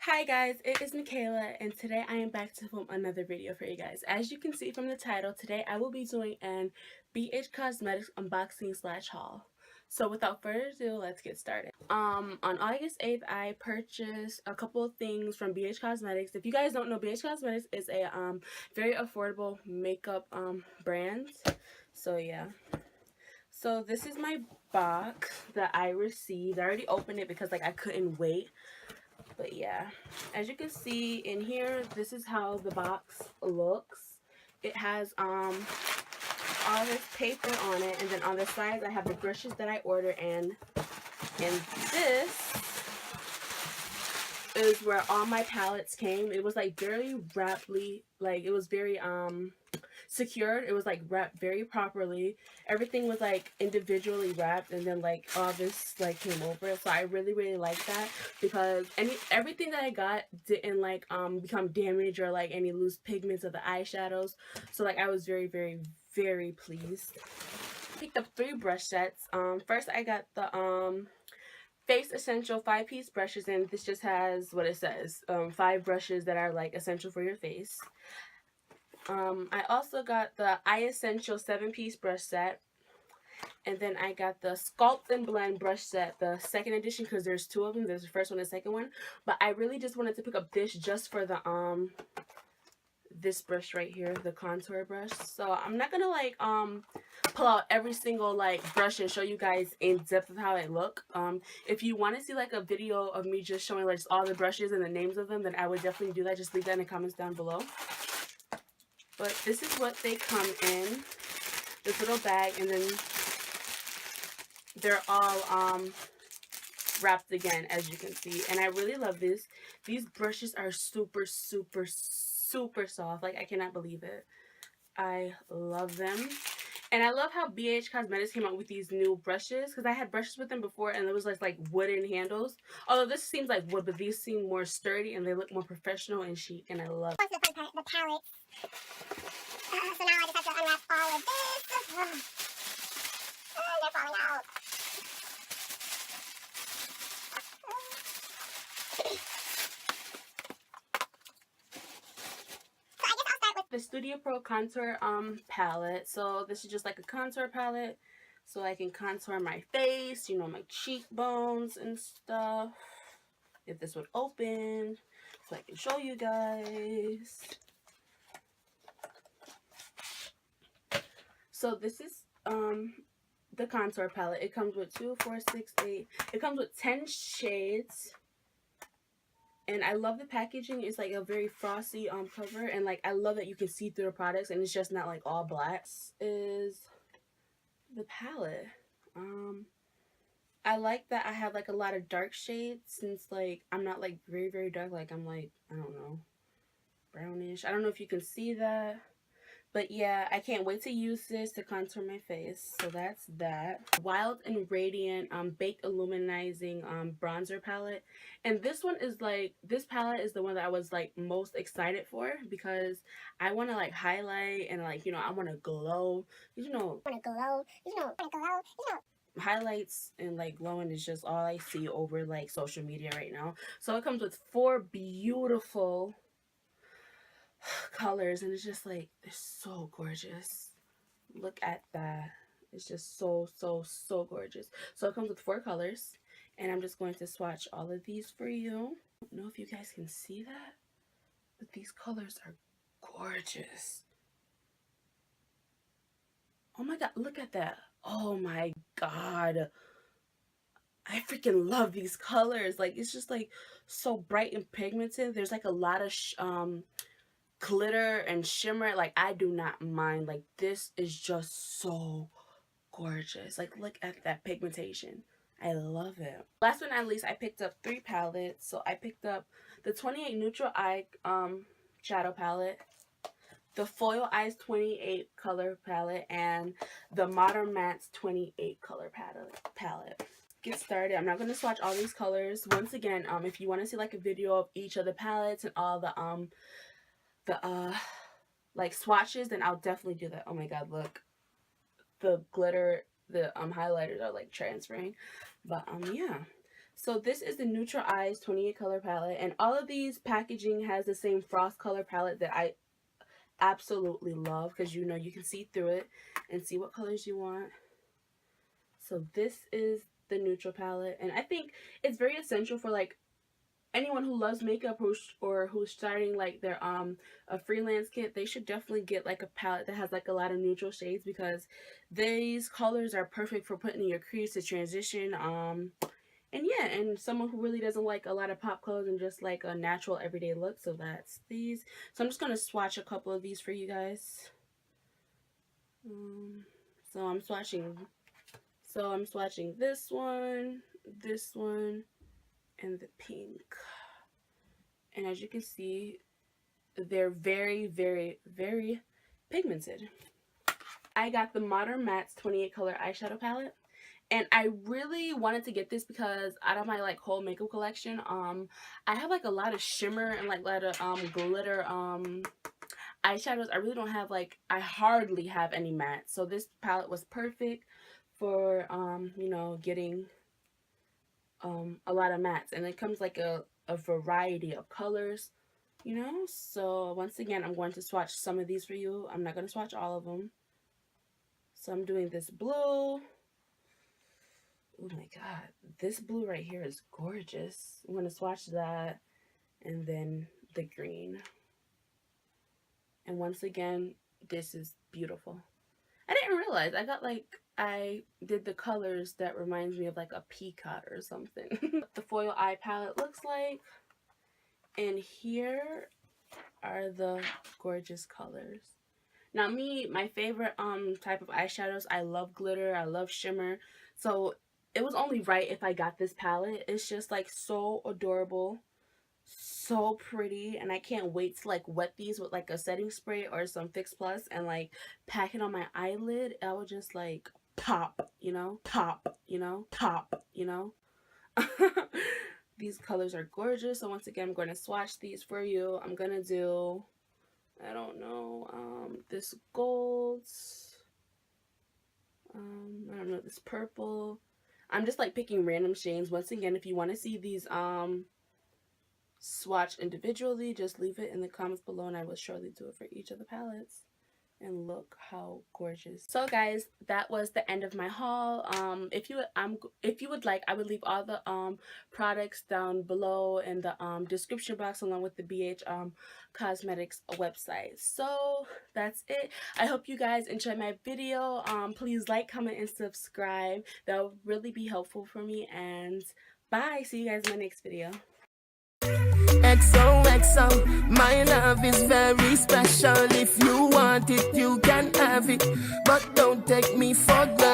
Hi guys, it is Mikayla, and today I am back to film another video for you guys. As you can see from the title, today I will be doing an BH Cosmetics unboxing slash haul. So without further ado, let's get started. On August 8th, I purchased a couple of things from BH Cosmetics. If you guys don't know, BH Cosmetics is a very affordable makeup brand. So yeah. So this is my box that I received. I already opened it because I couldn't wait. But yeah, as you can see in here, this is how the box looks. It has all this paper on it, and then on the sides I have the brushes that I ordered, and this is where all my palettes came. It was very rapidly, it was very secured. It was wrapped very properly. Everything was individually wrapped, and then all this came over it. So I really like that, because everything that I got didn't become damaged or any loose pigments of the eyeshadows. So I was very pleased. Picked up 3 brush sets. First I got the Face Essential 5-piece brushes, and this just has what it says, 5 brushes that are essential for your face. I also got the Eye Essential 7-piece brush set, and then I got the Sculpt and Blend brush set, the 2nd edition, because there's 2 of them. There's the first one and the 2nd one, but I really just wanted to pick up this just for the this brush right here, the contour brush. So I'm not gonna pull out every single brush and show you guys in depth of how it look. If you want to see a video of me just showing just all the brushes and the names of them, then I would definitely do that. Just leave that in the comments down below. But this is what they come in, this little bag, and then they're all wrapped again, as you can see. And I really love this. These brushes are super soft. I cannot believe it. I love them. And I love how BH Cosmetics came out with these new brushes, because I had brushes with them before and it was like wooden handles. Although this seems like wood, but these seem more sturdy and they look more professional and chic, and I love it. The fun part, the palettes. So now I just have to unwrap all of this. They're falling out. So I guess I'll start with the Studio Pro Contour palette. So this is just a contour palette, so I can contour my face, my cheekbones and stuff. If this would open, so I can show you guys. So this is the contour palette. It comes with 2, 4, 6, 8. It comes with 10 shades. And I love the packaging. It's a very frosty cover, and I love that you can see through the products and it's just not all black. This is the palette. I like that I have a lot of dark shades, since I'm not very dark. I'm I don't know, brownish. I don't know if you can see that. But yeah, I can't wait to use this to contour my face. So that's that. Wild and Radiant Baked Illuminizing Bronzer Palette. And this one is this palette is the one that I was most excited for, because I want to highlight and I want to glow. Highlights and glowing is just all I see over social media right now. So it comes with 4 beautiful colors, and it's just they're so gorgeous. Look at that. It's just so gorgeous. So it comes with 4 colors, and I'm just going to swatch all of these for you. I don't know if you guys can see that, but these colors are gorgeous. Oh my god, look at that. Oh my god, I freaking love these colors. It's just so bright and pigmented. There's a lot of glitter and shimmer. I do not mind. This is just so gorgeous. Look at that pigmentation. I love it. Last but not least, I picked up 3 palettes. So I picked up the 28 Neutral Eye shadow palette, the Foil Eyes 28 color palette, and the Modern Mattes 28 color palette. Get started. I'm not going to swatch all these colors. Once again, if you want to see a video of each of the palettes and all the swatches, then I'll definitely do that. Oh my god, look, the glitter, the highlighters are transferring. But yeah, So this is the Neutral Eyes 28 color palette, and all of these packaging has the same frost color palette that I absolutely love, because you know you can see through it and see what colors you want. So this is the neutral palette, and I think it's very essential for like anyone who loves makeup or who's starting like their a freelance kit. They should definitely get like a palette that has like a lot of neutral shades, because these colors are perfect for putting in your crease to transition. And yeah, and someone who really doesn't like a lot of pop colors and just like a natural everyday look. So that's these. So I'm just gonna swatch a couple of these for you guys. So I'm swatching this one, and the pink. And as you can see, they're very, very, very pigmented. I got the Modern Mattes 28 color eyeshadow palette. And I really wanted to get this because out of my like whole makeup collection, I have like a lot of shimmer and like a lot of glitter eyeshadows. I really don't have like, I hardly have any matte. So this palette was perfect for you know, getting a lot of mattes, and it comes like a variety of colors, you know. So once again, I'm going to swatch some of these for you. I'm not going to swatch all of them. So I'm doing this blue. Oh my god, this blue right here is gorgeous. I'm going to swatch that, and then the green. And once again, this is beautiful. I didn't realize I did the colors that reminds me of like a peacock or something. The foil eye palette looks like, and here are the gorgeous colors. Now me, my favorite type of eyeshadows, I love glitter, I love shimmer, so it was only right if I got this palette. It's just like so adorable, so pretty, and I can't wait to like wet these with like a setting spray or some Fix Plus and like pack it on my eyelid. I would just like pop, you know, pop, you know, pop, you know. These colors are gorgeous. So once again, I'm going to swatch these for you. I'm gonna do, I don't know, this gold, I don't know, this purple. I'm just like picking random shades. Once again, if you want to see these swatched individually, just leave it in the comments below and I will surely do it for each of the palettes. And look how gorgeous. So guys, that was the end of my haul. If you would like, I would leave all the products down below in the description box, along with the BH Cosmetics website. So that's it. I hope you guys enjoyed my video. Please like, comment, and subscribe. That would really be helpful for me. And bye. See you guys in my next video. XOXO, my love is very special. If you want it, you can have it, but don't take me for granted.